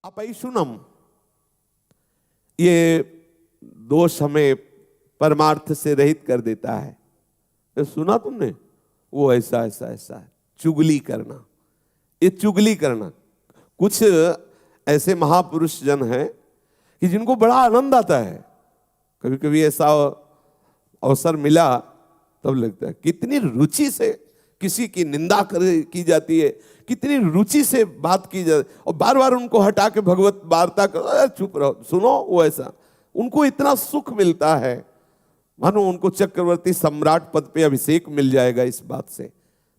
अपैशुनम, ये दोष हमें परमार्थ से रहित कर देता है। तो सुना तुमने, वो ऐसा ऐसा ऐसा है, चुगली करना, ये चुगली करना। कुछ ऐसे महापुरुष जन हैं कि जिनको बड़ा आनंद आता है। कभी कभी ऐसा अवसर मिला तब लगता है कितनी रुचि से किसी की निंदा की जाती है, कितनी रुचि से बात की जाती, और बार बार उनको हटा के भगवत वार्ता करो, चुप रहो, सुनो, वो ऐसा उनको इतना सुख मिलता है मानो उनको चक्रवर्ती सम्राट पद पे अभिषेक मिल जाएगा इस बात से।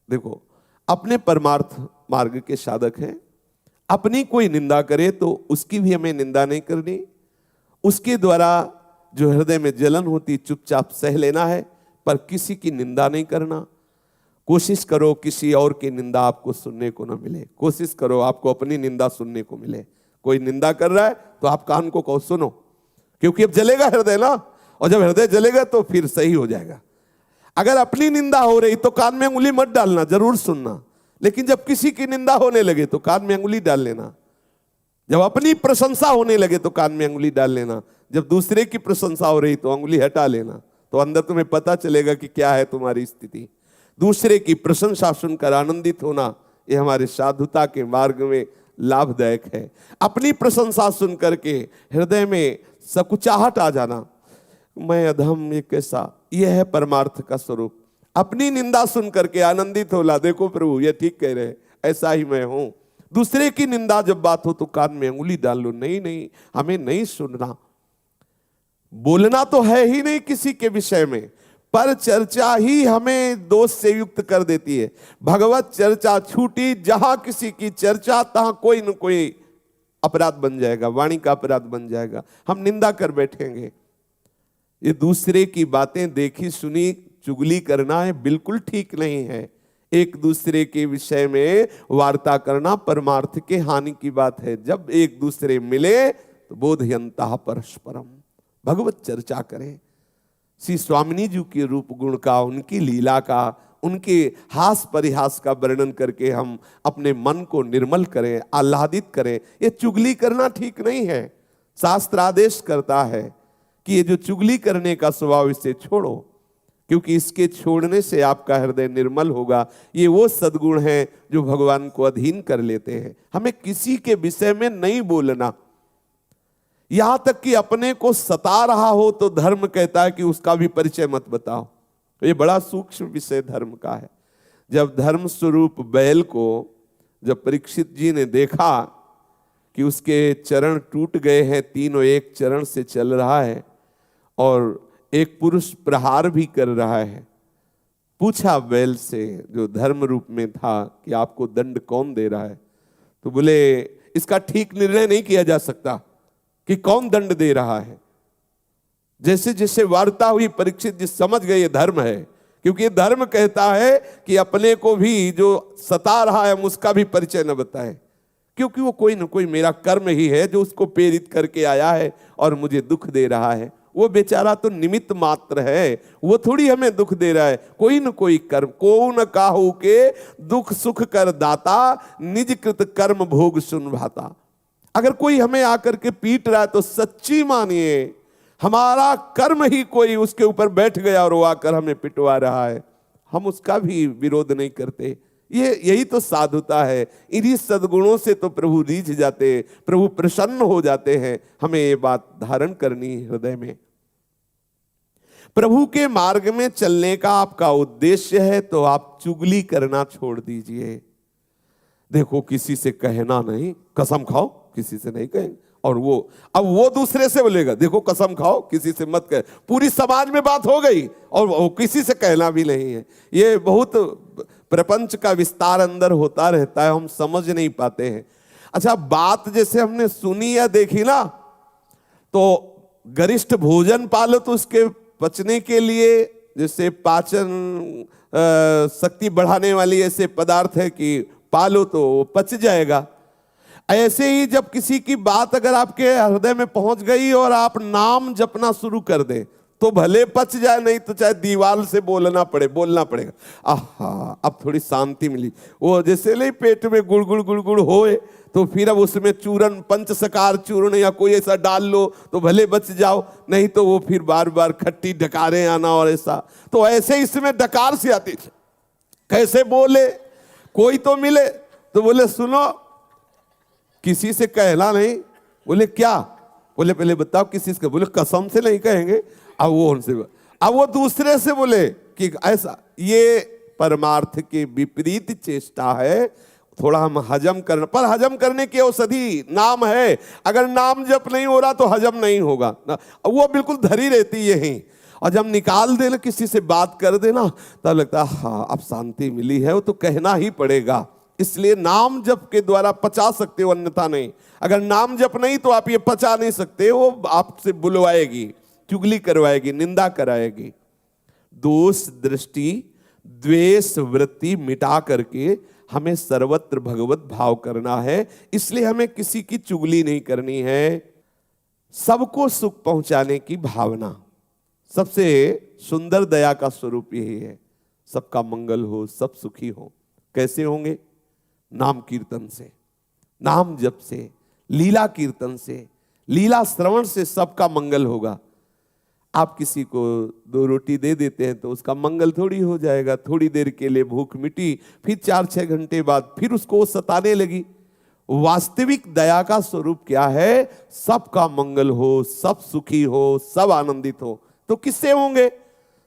देखो, अपने परमार्थ मार्ग के साधक हैं, अपनी कोई निंदा करे तो उसकी भी हमें निंदा नहीं करनी, उसके द्वारा जो हृदय में जलन होती चुपचाप सह लेना है, पर किसी की निंदा नहीं करना। कोशिश करो किसी और की निंदा आपको सुनने को ना मिले, कोशिश करो आपको अपनी निंदा सुनने को मिले। कोई निंदा कर रहा है तो आप कान को कहो सुनो, क्योंकि अब जलेगा हृदय ना, और जब हृदय जलेगा तो फिर सही हो जाएगा। अगर अपनी निंदा हो रही तो कान में अंगुली मत डालना, जरूर सुनना, लेकिन जब किसी की निंदा होने लगे तो कान में अंगुली डाल लेना। जब अपनी प्रशंसा होने लगे तो कान में अंगुली डाल लेना, जब दूसरे की प्रशंसा हो रही तो अंगुली हटा लेना। तो अंदर तुम्हें पता चलेगा कि क्या है तुम्हारी स्थिति। दूसरे की प्रशंसा सुनकर आनंदित होना, यह हमारे साधुता के मार्ग में लाभदायक है। अपनी प्रशंसा सुनकर के हृदय में सकुचाहट आ जाना, मैं अधम, ये कैसा, यह है परमार्थ का स्वरूप। अपनी निंदा सुनकर के आनंदित होला, देखो प्रभु ये ठीक कह रहे, ऐसा ही मैं हूं। दूसरे की निंदा जब बात हो तो कान में अंगुली डाल लो, नहीं नहीं हमें नहीं सुनना। बोलना तो है ही नहीं किसी के विषय में, पर चर्चा ही हमें दोष से युक्त कर देती है। भगवत चर्चा छूटी, जहां किसी की चर्चा तहां कोई न कोई अपराध बन जाएगा, वाणी का अपराध बन जाएगा, हम निंदा कर बैठेंगे। ये दूसरे की बातें देखी सुनी चुगली करना है, बिल्कुल ठीक नहीं है। एक दूसरे के विषय में वार्ता करना परमार्थ के हानि की बात है। जब एक दूसरे मिले तो बोधयंता परस्परम, भगवत चर्चा करें। श्री स्वामिनी जी के रूप गुण का, उनकी लीला का, उनके हास परिहास का वर्णन करके हम अपने मन को निर्मल करें, आह्लादित करें। ये चुगली करना ठीक नहीं है। शास्त्र आदेश करता है कि ये जो चुगली करने का स्वभाव, इसे छोड़ो, क्योंकि इसके छोड़ने से आपका हृदय निर्मल होगा। ये वो सद्गुण हैं जो भगवान को अधीन कर लेते हैं। हमें किसी के विषय में नहीं बोलना, यहां तक कि अपने को सता रहा हो तो धर्म कहता है कि उसका भी परिचय मत बताओ। ये बड़ा सूक्ष्म विषय धर्म का है। जब धर्म स्वरूप बैल को जब परीक्षित जी ने देखा कि उसके चरण टूट गए हैं, तीनों एक चरण से चल रहा है और एक पुरुष प्रहार भी कर रहा है, पूछा बैल से जो धर्म रूप में था कि आपको दंड कौन दे रहा है? तो बोले इसका ठीक निर्णय नहीं किया जा सकता कि कौन दंड दे रहा है। जैसे जैसे वार्ता हुई परीक्षित जी समझ गए ये धर्म है, क्योंकि ये धर्म कहता है कि अपने को भी जो सता रहा है हम उसका भी परिचय न बताएं, क्योंकि वो कोई न कोई मेरा कर्म ही है जो उसको प्रेरित करके आया है और मुझे दुख दे रहा है। वो बेचारा तो निमित्त मात्र है, वो थोड़ी हमें दुख दे रहा है। कोई न कोई कर्म, को न काहू के दुख सुख कर दाता, निज कृत कर्म भोग सुन भाता। अगर कोई हमें आकर के पीट रहा है तो सच्ची मानिए हमारा कर्म ही कोई उसके ऊपर बैठ गया और वो आकर हमें पिटवा रहा है, हम उसका भी विरोध नहीं करते। यही तो साधुता है। इन्हीं सद्गुणों से तो प्रभु रीझ जाते, प्रभु प्रसन्न हो जाते हैं। हमें ये बात धारण करनी हृदय में। प्रभु के मार्ग में चलने का आपका उद्देश्य है तो आप चुगली करना छोड़ दीजिए। देखो, किसी से कहना नहीं, कसम खाओ, किसी से नहीं कहेंगे। और अब वो दूसरे से बोलेगा, देखो कसम खाओ, किसी से मत कहे। पूरी समाज में बात हो गई और वो किसी से कहना भी नहीं है। ये बहुत प्रपंच का विस्तार अंदर होता रहता है, हम समझ नहीं पाते हैं। अच्छा, बात जैसे हमने सुनी या देखी ना, तो गरिष्ठ भोजन पालो तो उसके पचने के लिए, जैसे पाचन शक्ति बढ़ाने वाली ऐसे पदार्थ है कि पालो तो पच जाएगा। ऐसे ही जब किसी की बात अगर आपके हृदय में पहुंच गई और आप नाम जपना शुरू कर दें तो भले पच जाए, नहीं तो चाहे दीवार से बोलना पड़ेगा। आहा, अब थोड़ी शांति मिली। वो जैसे नहीं पेट में गुड़गुड़ गुड़गुड़ होए तो फिर अब उसमें चूरन, पंचसकार चूर्ण या कोई ऐसा डाल लो तो भले बच जाओ, नहीं तो वो फिर बार बार खट्टी डकारें आना और ऐसा। तो ऐसे इसमें डकार से आती, कैसे बोले, कोई तो मिले तो बोले सुनो, किसी से कहना नहीं। बोले क्या? बोले पहले बताओ किसी से? बोले कसम से नहीं कहेंगे। अब वो उनसे, अब वो दूसरे से बोले कि ऐसा, ये परमार्थ के विपरीत चेष्टा है। थोड़ा हम हजम करना, पर हजम करने की औषधि नाम है। अगर नाम जप नहीं हो रहा तो हजम नहीं होगा, वो बिल्कुल धरी रहती यही। और जब निकाल देना, किसी से बात कर देना, तब लगता है हाँ अब शांति मिली है। वो तो कहना ही पड़ेगा। इसलिए नाम जप के द्वारा पचा सकते हो, अन्यथा नहीं। अगर नाम जप नहीं तो आप ये पचा नहीं सकते। वो आपसे बुलवाएगी, चुगली करवाएगी, निंदा कराएगी। दोष दृष्टि द्वेष वृत्ति मिटा करके हमें सर्वत्र भगवत भाव करना है। इसलिए हमें किसी की चुगली नहीं करनी है। सबको सुख पहुंचाने की भावना, सबसे सुंदर दया का स्वरूप यही है। सबका मंगल हो, सब सुखी हो। कैसे होंगे? नाम कीर्तन से, नाम जप से, लीला कीर्तन से, लीला श्रवण से सबका मंगल होगा। आप किसी को 2 रोटी दे देते हैं तो उसका मंगल थोड़ी हो जाएगा। थोड़ी देर के लिए भूख मिटी, फिर 4-6 घंटे बाद फिर उसको सताने लगी। वास्तविक दया का स्वरूप क्या है? सबका मंगल हो, सब सुखी हो, सब आनंदित हो। तो किससे होंगे?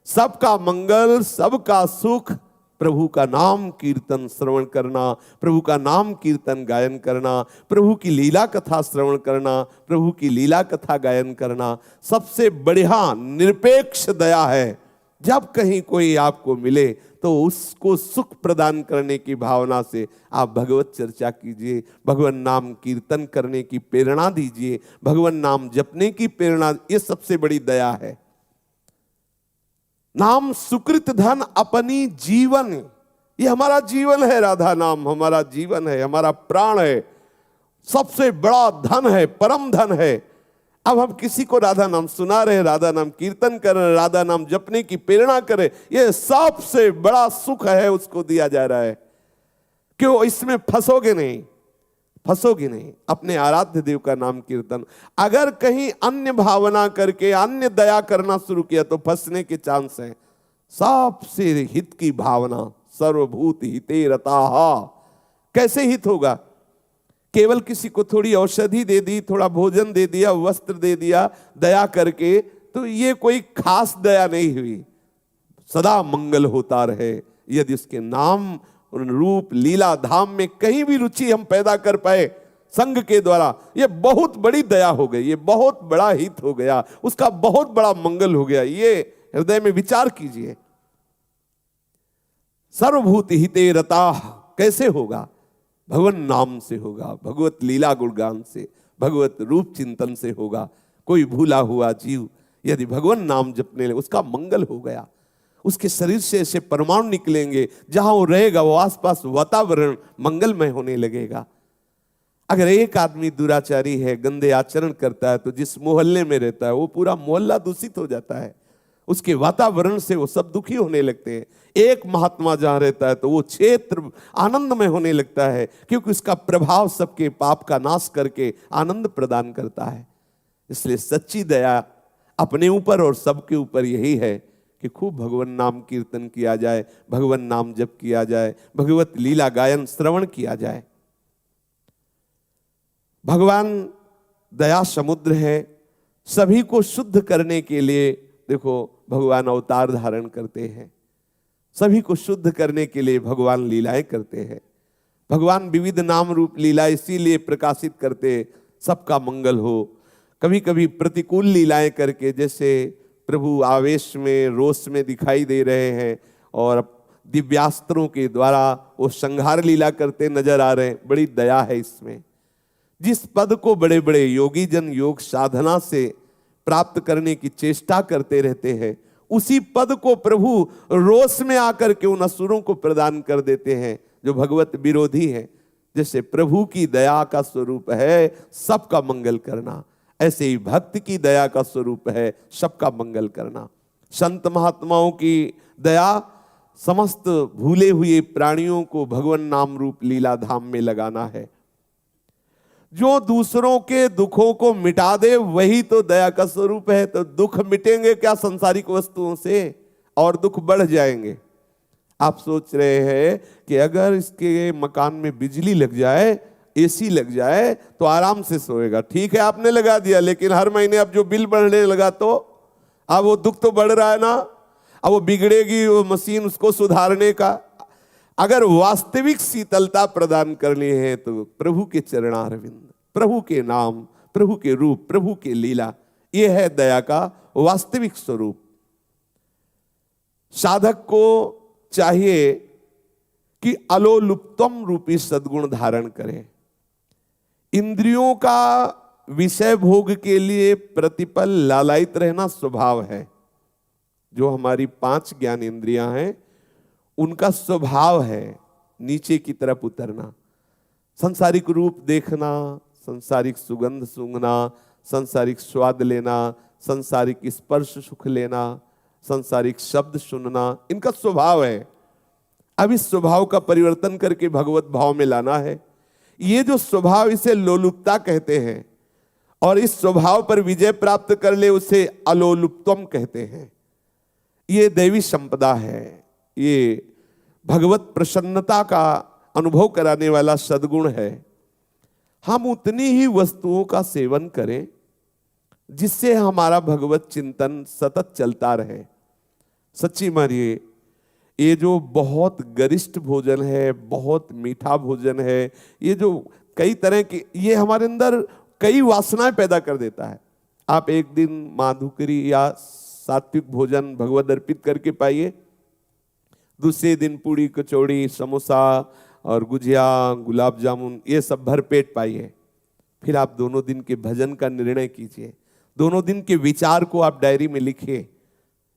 सबका मंगल, सबका सुख, प्रभु का नाम कीर्तन श्रवण करना, प्रभु का नाम कीर्तन गायन करना, प्रभु की लीला कथा श्रवण करना, प्रभु की लीला कथा गायन करना सबसे बढ़िया निरपेक्ष दया है। जब कहीं कोई आपको मिले तो उसको सुख प्रदान करने की भावना से आप भगवत चर्चा कीजिए, भगवान नाम कीर्तन करने की प्रेरणा दीजिए, भगवान नाम जपने की प्रेरणा। ये सबसे बड़ी दया है। नाम सुकृत धन अपनी जीवन, ये हमारा जीवन है। राधा नाम हमारा जीवन है, हमारा प्राण है, सबसे बड़ा धन है, परम धन है। अब हम किसी को राधा नाम सुना रहे, राधा नाम कीर्तन कर रहे, राधा नाम जपने की प्रेरणा करें, ये सबसे बड़ा सुख है, उसको दिया जा रहा है। क्यों? इसमें फंसोगे नहीं, फंसोगे नहीं। अपने आराध्य देव का नाम कीर्तन, अगर कहीं अन्य भावना करके अन्य दया करना शुरू किया तो फंसने के चांस हैं। सबसे हित की भावना, सर्वभूत हिते रताः। कैसे हित होगा? केवल किसी को थोड़ी औषधि दे दी, थोड़ा भोजन दे दिया, वस्त्र दे दिया दया करके, तो ये कोई खास दया नहीं हुई। सदा मंगल होता रहे। यदि उसके नाम रूप लीला धाम में कहीं भी रुचि हम पैदा कर पाए संग के द्वारा, ये बहुत बड़ी दया हो गई, ये बहुत बड़ा हित हो गया, उसका बहुत बड़ा मंगल हो गया। ये हृदय में विचार कीजिए। सर्वभूत हिते रताः कैसे होगा? भगवान नाम से होगा, भगवत लीला गुणगान से, भगवत रूप चिंतन से होगा। कोई भूला हुआ जीव यदि भगवान नाम जपने लगे, उसका मंगल हो गया। उसके शरीर से ऐसे परमाणु निकलेंगे, जहां वो रहेगा वो आसपास वातावरण मंगलमय होने लगेगा। अगर एक आदमी दुराचारी है, गंदे आचरण करता है, तो जिस मोहल्ले में रहता है वो पूरा मोहल्ला दूषित हो जाता है। उसके वातावरण से वो सब दुखी होने लगते हैं। एक महात्मा जहां रहता है तो वो क्षेत्र आनंदमय होने लगता है, क्योंकि उसका प्रभाव सबके पाप का नाश करके आनंद प्रदान करता है। इसलिए सच्ची दया अपने ऊपर और सबके ऊपर यही है कि खूब भगवान नाम कीर्तन किया जाए, भगवान नाम जप किया जाए, भगवत लीला गायन श्रवण किया जाए। भगवान दया समुद्र है। सभी को शुद्ध करने के लिए देखो भगवान अवतार धारण करते हैं। सभी को शुद्ध करने के लिए भगवान लीलाएं करते हैं। भगवान विविध नाम रूप लीला इसीलिए प्रकाशित करते, सबका मंगल हो। कभी कभी प्रतिकूल लीलाएं करके, जैसे प्रभु आवेश में रोष में दिखाई दे रहे हैं और दिव्यास्त्रों के द्वारा वो संहार लीला करते नजर आ रहे हैं। बड़ी दया है इसमें। जिस पद को बड़े बड़े योगी जन योग साधना से प्राप्त करने की चेष्टा करते रहते हैं, उसी पद को प्रभु रोष में आकर के उन असुरों को प्रदान कर देते हैं जो भगवत विरोधी हैं। जैसे प्रभु की दया का स्वरूप है सबका मंगल करना। ऐसे ही भक्त की दया का स्वरूप है सबका मंगल करना। संत महात्माओं की दया समस्त भूले हुए प्राणियों को भगवान नाम रूप लीला धाम में लगाना है। जो दूसरों के दुखों को मिटा दे वही तो दया का स्वरूप है। तो दुख मिटेंगे क्या संसारिक वस्तुओं से, और दुख बढ़ जाएंगे। आप सोच रहे हैं कि अगर इसके मकान में बिजली लग जाए, एसी लग जाए तो आराम से सोएगा। ठीक है, आपने लगा दिया, लेकिन हर महीने अब जो बिल बढ़ने लगा तो अब वो दुख तो बढ़ रहा है ना। अब वो बिगड़ेगी वो मशीन, उसको सुधारने का। अगर वास्तविक शीतलता प्रदान करनी है तो प्रभु के चरणारविंद, प्रभु के नाम, प्रभु के रूप, प्रभु के लीला, ये है दया का वास्तविक स्वरूप। साधक को चाहिए कि अलोलुप्तम रूपी सद्गुण धारण करे। इंद्रियों का विषय भोग के लिए प्रतिपल लालायित रहना स्वभाव है। जो हमारी 5 ज्ञान इंद्रियां हैं उनका स्वभाव है नीचे की तरफ उतरना। सांसारिक रूप देखना, सांसारिक सुगंध सूंघना, सांसारिक स्वाद लेना, सांसारिक स्पर्श सुख लेना, सांसारिक शब्द सुनना, इनका स्वभाव है। अब इस स्वभाव का परिवर्तन करके भगवत भाव में लाना है। ये जो स्वभाव, इसे लोलुपता कहते हैं, और इस स्वभाव पर विजय प्राप्त कर ले उसे अलोलुप्तम कहते हैं। ये दैवी संपदा है, ये भगवत प्रसन्नता का अनुभव कराने वाला सद्गुण है। हम उतनी ही वस्तुओं का सेवन करें जिससे हमारा भगवत चिंतन सतत चलता रहे। सच्ची मानिए, ये जो बहुत गरिष्ठ भोजन है, बहुत मीठा भोजन है, ये जो कई तरह के, ये हमारे अंदर कई वासनाएं पैदा कर देता है। आप एक दिन माधुकरी या सात्विक भोजन भगवत अर्पित करके पाइए, दूसरे दिन पूड़ी कचौड़ी समोसा और गुजिया गुलाब जामुन ये सब भरपेट पाइए। फिर आप दोनों दिन के भजन का निर्णय कीजिए, दोनों दिन के विचार को आप डायरी में लिखिए,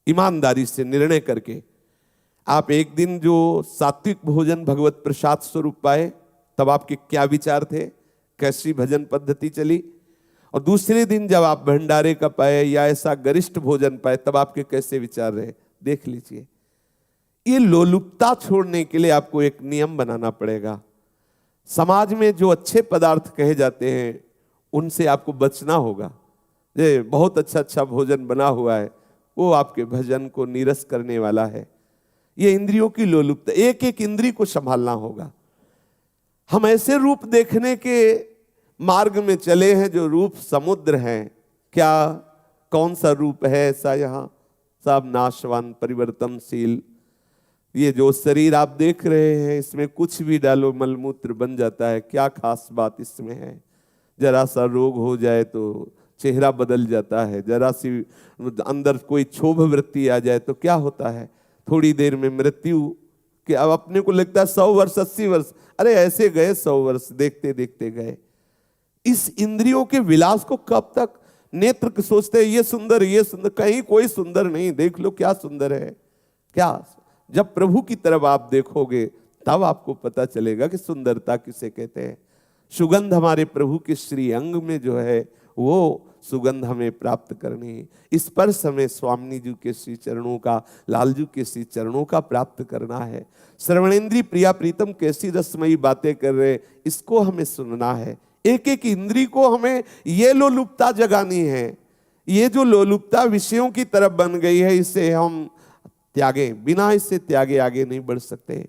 ईमानदारी से निर्णय करके। आप एक दिन जो सात्विक भोजन भगवत प्रसाद स्वरूप पाए तब आपके क्या विचार थे, कैसी भजन पद्धति चली, और दूसरे दिन जब आप भंडारे का पाए या ऐसा गरिष्ठ भोजन पाए तब आपके कैसे विचार रहे, देख लीजिए। ये लोलुपता छोड़ने के लिए आपको एक नियम बनाना पड़ेगा। समाज में जो अच्छे पदार्थ कहे जाते हैं उनसे आपको बचना होगा। ये बहुत अच्छा भोजन बना हुआ है, वो आपके भजन को नीरस करने वाला है। ये इंद्रियों की लोलुपता, एक एक इंद्री को संभालना होगा। हम ऐसे रूप देखने के मार्ग में चले हैं जो रूप समुद्र हैं। क्या कौन सा रूप है ऐसा, यहाँ सब नाशवान परिवर्तनशील। ये जो शरीर आप देख रहे हैं इसमें कुछ भी डालो मलमूत्र बन जाता है। क्या खास बात इसमें है? जरा सा रोग हो जाए तो चेहरा बदल जाता है, जरा सी अंदर कोई क्षोभ वृत्ति आ जाए तो क्या होता है, थोड़ी देर में मृत्यु। कि अब अपने को लगता है 100 वर्ष 80 वर्ष, अरे ऐसे गए 100 वर्ष, देखते देखते गए। इस इंद्रियों के विलास को कब तक नेत्र सोचते हैं ये सुंदर ये सुंदर, कहीं कोई सुंदर नहीं। देख लो क्या सुंदर है। क्या जब प्रभु की तरफ आप देखोगे तब आपको पता चलेगा कि सुंदरता किसे कहते हैं। सुगंध हमारे प्रभु के श्री अंग में जो है वो सुगंध हमें प्राप्त करनी। स्पर्श हमें स्वामी जी के श्री चरणों का, लालजू के श्री चरणों का प्राप्त करना है। श्रवणेन्द्री प्रिया प्रीतम कैसी रसमयी बातें कर रहे, इसको हमें सुनना है। एक एक इंद्री को हमें ये लोलुपता जगानी है। ये जो लोलुपता विषयों की तरफ बन गई है इसे हम त्यागे, बिना इससे त्यागे आगे नहीं बढ़ सकते।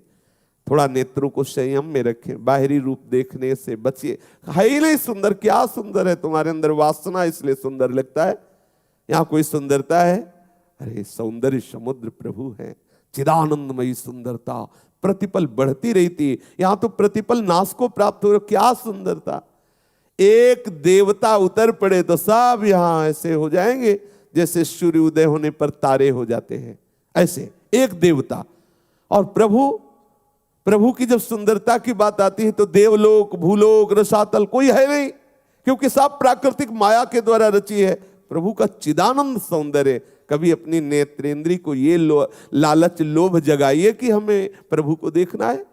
थोड़ा नेत्रों को संयम में रखें, बाहरी रूप देखने से बचिए। है ही नहीं सुंदर, क्या सुंदर है, तुम्हारे अंदर वासना इसलिए सुंदर लगता है। यहाँ कोई सुंदरता है? अरे सौंदर्य समुद्र प्रभु है, चिदानंदमयी सुंदरता प्रतिपल बढ़ती रहती। यहाँ तो प्रतिपल नाश को प्राप्त हो, क्या सुंदरता। एक देवता उतर पड़े तो सब यहाँ ऐसे हो जाएंगे जैसे सूर्य उदय होने पर तारे हो जाते हैं, ऐसे एक देवता। और प्रभु की जब सुंदरता की बात आती है तो देवलोक भूलोक रसातल कोई है नहीं, क्योंकि सब प्राकृतिक माया के द्वारा रची है। प्रभु का चिदानंद सौंदर्य। कभी अपनी नेत्रेंद्री को ये लालच लोभ जगाइए कि हमें प्रभु को देखना है।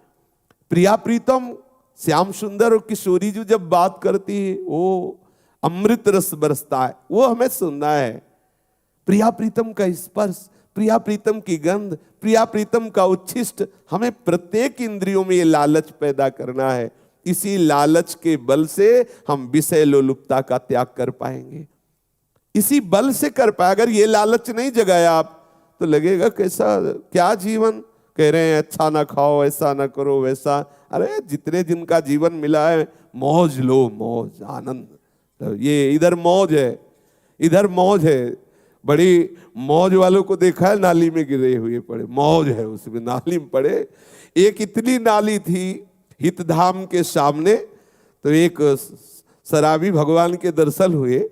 प्रिया प्रीतम श्याम सुंदर और किशोरी जी जब बात करती है, ओ अमृत रस बरसता है, वो हमें सुनना है। प्रिया प्रीतम का स्पर्श, प्रिया प्रीतम की गंध, प्रिया प्रीतम का उच्छिष्ट, हमें प्रत्येक इंद्रियों में ये लालच पैदा करना है। इसी लालच के बल से हम विषय लोलुपता का त्याग कर पाएंगे, इसी बल से कर पाए। अगर ये लालच नहीं जगाया आप तो लगेगा कैसा क्या जीवन, कह रहे हैं अच्छा ना खाओ, ऐसा ना करो, वैसा। अरे जितने दिन का जीवन मिला है मौज लो, मौज आनंद। तो ये इधर मौज है, इधर मौज है। बड़ी मौज वालों को देखा है नाली में गिरे हुए पड़े, मौज है उसमें, नाली में पड़े। एक इतनी नाली थी हितधाम के सामने, तो एक शराबी भगवान के दर्शन हुए।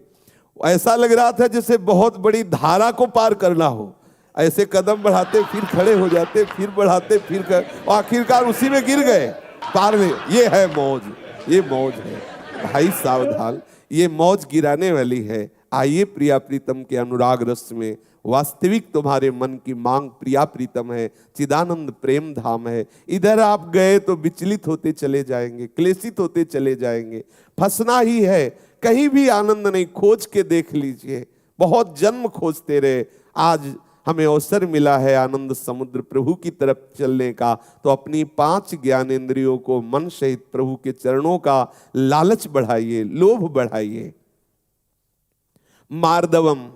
ऐसा लग रहा था जैसे बहुत बड़ी धारा को पार करना हो। ऐसे कदम बढ़ाते फिर खड़े हो जाते, फिर बढ़ाते फिर और आखिरकार उसी में गिर गए पार में। ये है मौज, ये मौज है भाई, सावधान, ये मौज गिराने वाली है। आइए प्रिया प्रीतम के अनुराग रस में, वास्तविक तुम्हारे मन की मांग प्रिया प्रीतम है, चिदानंद प्रेम धाम है। इधर आप गए तो विचलित होते चले जाएंगे, क्लेशित होते चले जाएंगे, फंसना ही है, कहीं भी आनंद नहीं। खोज के देख लीजिए, बहुत जन्म खोजते रहे, आज हमें अवसर मिला है आनंद समुद्र प्रभु की तरफ चलने का। तो अपनी 5 ज्ञानेंद्रियों को मन सहित प्रभु के चरणों का लालच बढ़ाइए, लोभ बढ़ाइए। मार्दवम,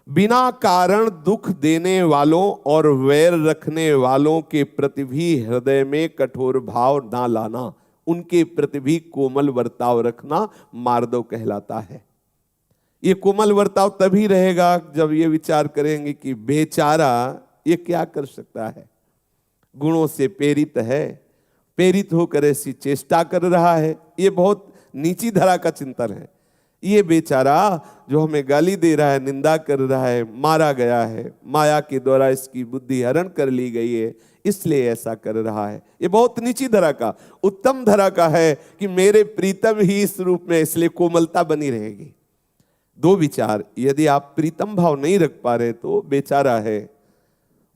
बिना कारण दुख देने वालों और वैर रखने वालों के प्रति भी हृदय में कठोर भाव ना लाना, उनके प्रति भी कोमल वर्ताव रखना मार्दव कहलाता है। ये कोमल वर्ताव तभी रहेगा जब ये विचार करेंगे कि बेचारा ये क्या कर सकता है, गुणों से प्रेरित है, प्रेरित होकर ऐसी चेष्टा कर रहा है। ये बहुत नीची धरा का चिंतन है। ये बेचारा जो हमें गाली दे रहा है, निंदा कर रहा है, मारा गया है, माया के द्वारा इसकी बुद्धि हरण कर ली गई है, इसलिए ऐसा कर रहा है। ये बहुत नीची धरा का। उत्तम धरा का है कि मेरे प्रीतम ही इस रूप में, इसलिए कोमलता बनी रहेगी। 2 विचार, यदि आप प्रीतम भाव नहीं रख पा रहे तो बेचारा है।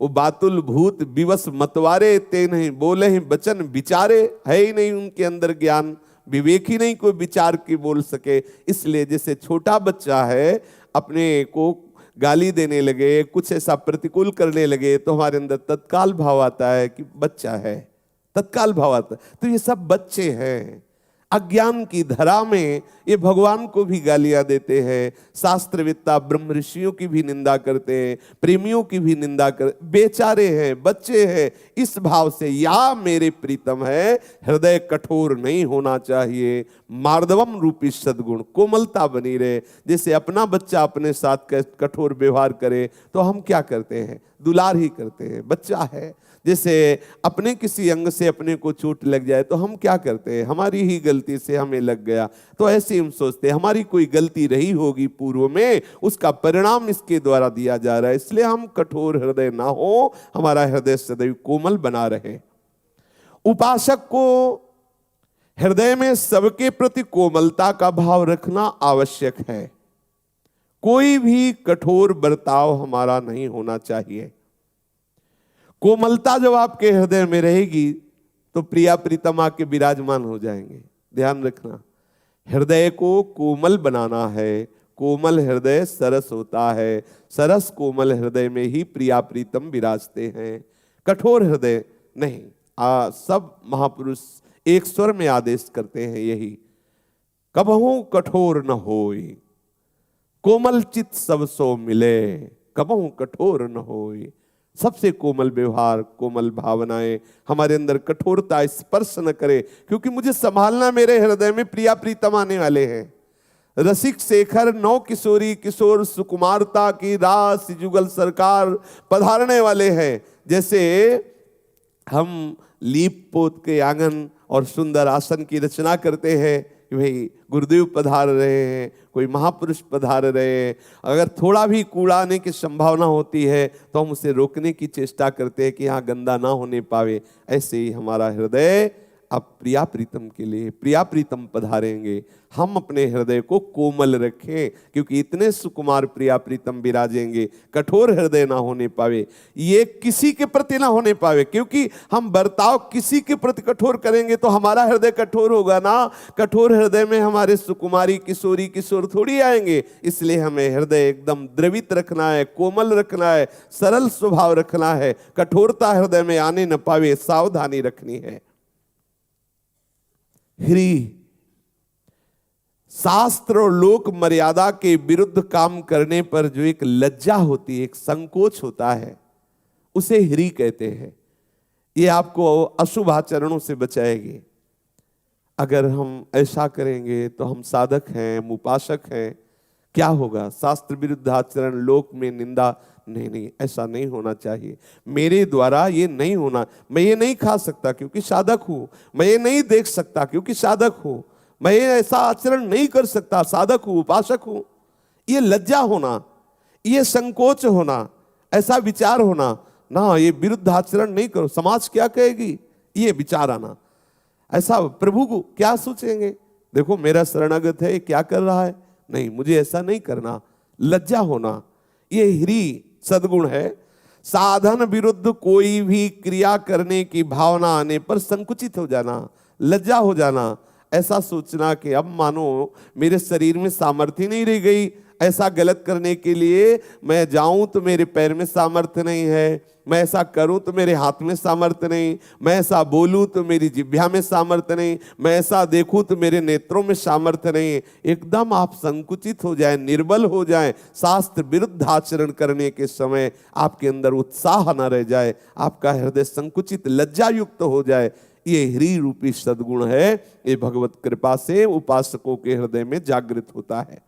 वो बातुल भूत विवश मतवारे ते नहीं, बोले ही वचन विचारे, है ही नहीं उनके अंदर ज्ञान, विवेक ही नहीं कोई विचार की बोल सके। इसलिए जैसे छोटा बच्चा है, अपने को गाली देने लगे, कुछ ऐसा प्रतिकूल करने लगे, तो हमारे अंदर तत्काल भाव आता है कि बच्चा है, तत्काल भाव आता है। तो ये सब बच्चे हैं। अज्ञान की धरा में ये भगवान को भी गालियां देते हैं, शास्त्रवेत्ता ब्रह्म ऋषियों की भी निंदा करते हैं, प्रेमियों की भी निंदा कर, बेचारे हैं, बच्चे हैं। इस भाव से या मेरे प्रीतम है, हृदय कठोर नहीं होना चाहिए। मार्दवम रूपी सद्गुण, कोमलता बनी रहे। जैसे अपना बच्चा अपने साथ कठोर व्यवहार करे तो हम क्या करते हैं, दुलार ही करते हैं, बच्चा है। जैसे अपने किसी अंग से अपने को चोट लग जाए तो हम क्या करते हैं, हमारी ही गलती से हमें लग गया, तो ऐसे हम सोचते हैं हमारी कोई गलती रही होगी पूर्व में, उसका परिणाम इसके द्वारा दिया जा रहा है, इसलिए हम कठोर हृदय ना हो, हमारा हृदय सदैव कोमल बना रहे। उपासक को हृदय में सबके प्रति कोमलता का भाव रखना आवश्यक है। कोई भी कठोर बर्ताव हमारा नहीं होना चाहिए। कोमलता जब आपके हृदय में रहेगी तो प्रिया प्रीतम आके विराजमान हो जाएंगे। ध्यान रखना, हृदय को कोमल बनाना है। कोमल हृदय सरस होता है, सरस कोमल हृदय में ही प्रिया प्रीतम विराजते हैं, कठोर हृदय नहीं। सब महापुरुष एक स्वर में आदेश करते हैं यही, कबहू कठोर न होई, कोमल चित सब सो मिले, कबहू कठोर न होई। सबसे कोमल व्यवहार, कोमल भावनाएं, हमारे अंदर कठोरता स्पर्श न करे, क्योंकि मुझे संभालना, मेरे हृदय में प्रिया प्रीतम आने वाले हैं। रसिक शेखर नौ किशोरी किशोर सुकुमारता की रास जुगल सरकार पधारने वाले हैं। जैसे हम लीप पोत के आंगन और सुंदर आसन की रचना करते हैं कि भाई गुरुदेव पधार रहे हैं, कोई महापुरुष पधार रहे हैं, अगर थोड़ा भी कूड़ा आने की संभावना होती है तो हम उसे रोकने की चेष्टा करते हैं कि यहाँ गंदा ना होने पावे। ऐसे ही हमारा हृदय अब प्रिया प्रीतम के लिए प्रिया प्रीतम पधारेंगे। हम अपने हृदय को कोमल रखें, क्योंकि इतने सुकुमार प्रिया प्रीतम विराजेंगे, कठोर हृदय ना होने पावे, ये किसी के प्रति ना होने पावे। क्योंकि हम बर्ताव किसी के प्रति कठोर करेंगे तो हमारा हृदय कठोर होगा ना। कठोर हृदय में हमारे सुकुमारी किशोरी किशोर थोड़ी आएंगे। इसलिए हमें हृदय एकदम द्रवित रखना है, कोमल रखना है, सरल स्वभाव रखना है। कठोरता हृदय में आने न पावे, सावधानी रखनी है। ह्री, शास्त्र और लोक मर्यादा के विरुद्ध काम करने पर जो एक लज्जा होती है, एक संकोच होता है, उसे ह्री कहते हैं। ये आपको अशुभ आचरणों से बचाएगी। अगर हम ऐसा करेंगे तो हम साधक हैं, हम उपासक हैं, क्या होगा? शास्त्र विरुद्ध आचरण, लोक में निंदा। नहीं, ऐसा नहीं होना चाहिए। मेरे द्वारा ये नहीं होना। मैं ये नहीं खा सकता क्योंकि साधक हूं, मैं ये नहीं देख सकता क्योंकि साधक हूं, मैं ये ऐसा आचरण नहीं कर सकता, साधक हूं, उपासक हूं। ये लज्जा होना, ये संकोच होना, ऐसा विचार होना ना, ये विरुद्ध आचरण नहीं करो, समाज क्या कहेगी, ये विचार आना। ऐसा प्रभु को क्या सोचेंगे, देखो मेरा शरणागत है, ये क्या कर रहा है, नहीं मुझे ऐसा नहीं करना। लज्जा होना, ये ह्री सद्गुण है। साधन विरुद्ध कोई भी क्रिया करने की भावना आने पर संकुचित हो जाना, लज्जा हो जाना, ऐसा सोचना कि अब मानो मेरे शरीर में सामर्थ्य नहीं रह गई, ऐसा गलत करने के लिए मैं जाऊं तो मेरे पैर में सामर्थ्य नहीं है, मैं ऐसा करूं तो मेरे हाथ में सामर्थ्य नहीं, मैं ऐसा बोलूं तो मेरी जिह्वा में सामर्थ्य नहीं, मैं ऐसा देखूं तो मेरे नेत्रों में सामर्थ्य नहीं। एकदम आप संकुचित हो जाएं, निर्बल हो जाएं, शास्त्र विरुद्ध आचरण करने के समय आपके अंदर उत्साह न रह जाए, आपका हृदय संकुचित लज्जा युक्त हो जाए। ये ह्री रूपी सद्गुण है, ये भगवत कृपा से उपासकों के हृदय में जागृत होता है।